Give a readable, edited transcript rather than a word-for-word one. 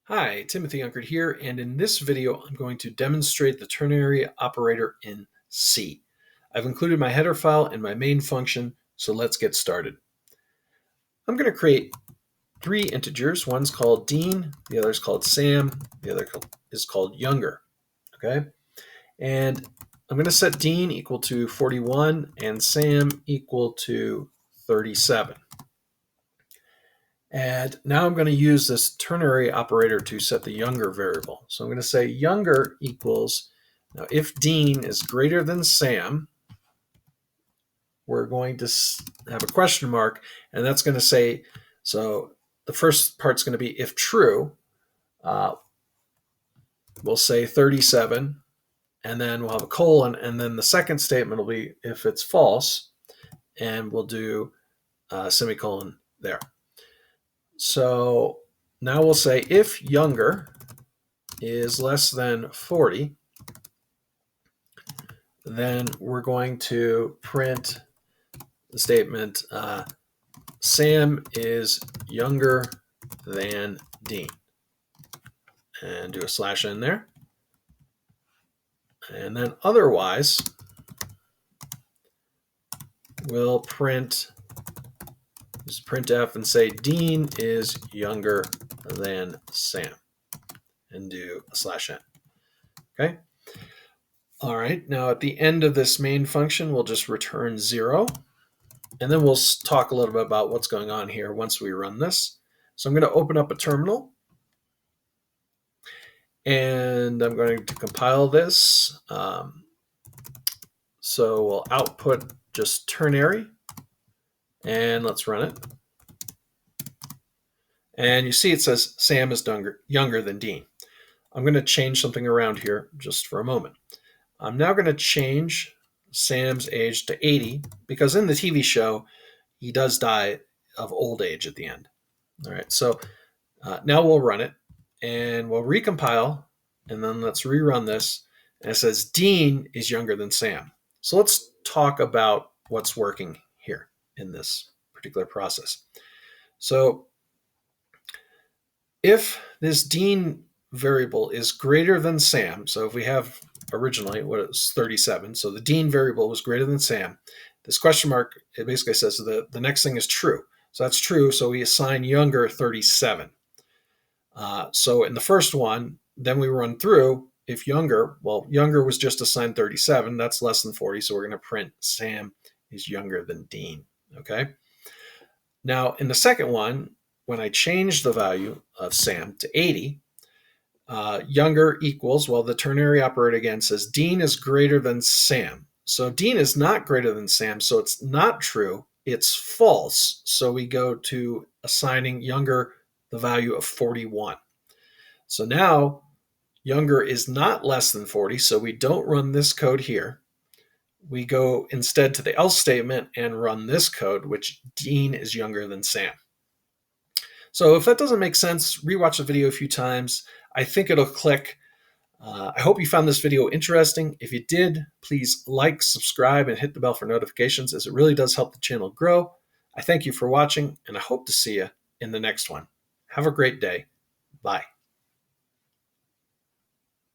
Hi, Timothy Unkert here, and in this video I'm going to demonstrate the ternary operator in C. I've included my header file and my main function, so let's get started. I'm going to create three integers. One's called Dean, the other is called Sam, the other is called Younger. Okay, and I'm going to set Dean equal to 41 and Sam equal to 37. And now I'm going to use this ternary operator to set the younger variable. So I'm going to say younger equals, now if Dean is greater than Sam, we're going to have a question mark, and that's going to say, so the first part's going to be if true, we'll say 37, and then we'll have a colon, and then the second statement will be if it's false, and we'll do a semicolon there. So now we'll say if younger is less than 40, then we're going to print the statement Sam is younger than Dean, and do a slash in there. And then otherwise, we'll printf and say Dean is younger than Sam, and do a slash n. Okay. All right, now at the end of this main function, we'll just return 0. And then we'll talk a little bit about what's going on here once we run this. So I'm going to open up a terminal. And I'm going to compile this. So we'll output just ternary. And let's run it. And you see it says Sam is younger than Dean. I'm going to change something around here just for a moment. I'm now going to change Sam's age to 80 because in the TV show, he does die of old age at the end. All right, so now we'll run it and we'll recompile, and then let's rerun this. And it says Dean is younger than Sam. So let's talk about what's working here in this particular process. So if this Dean variable is greater than Sam, so if we have originally what it was 37, so the Dean variable was greater than Sam, this question mark, it basically says the next thing is true. So that's true, so we assign younger 37. So in the first one, then we run through, if younger, well, younger was just assigned 37, that's less than 40, so we're going to print Sam is younger than Dean, okay? Now in the second one, when I change the value of Sam to 80, younger equals, well, the ternary operator again says Dean is greater than Sam. So Dean is not greater than Sam, so it's not true, it's false. So we go to assigning younger the value of 41. So now younger is not less than 40, so we don't run this code here. We go instead to the else statement and run this code, which Dean is younger than Sam. So if that doesn't make sense, rewatch the video a few times. I think it'll click. I hope you found this video interesting. If you did, please like, subscribe, and hit the bell for notifications, as it really does help the channel grow. I thank you for watching, and I hope to see you in the next one. Have a great day. Bye.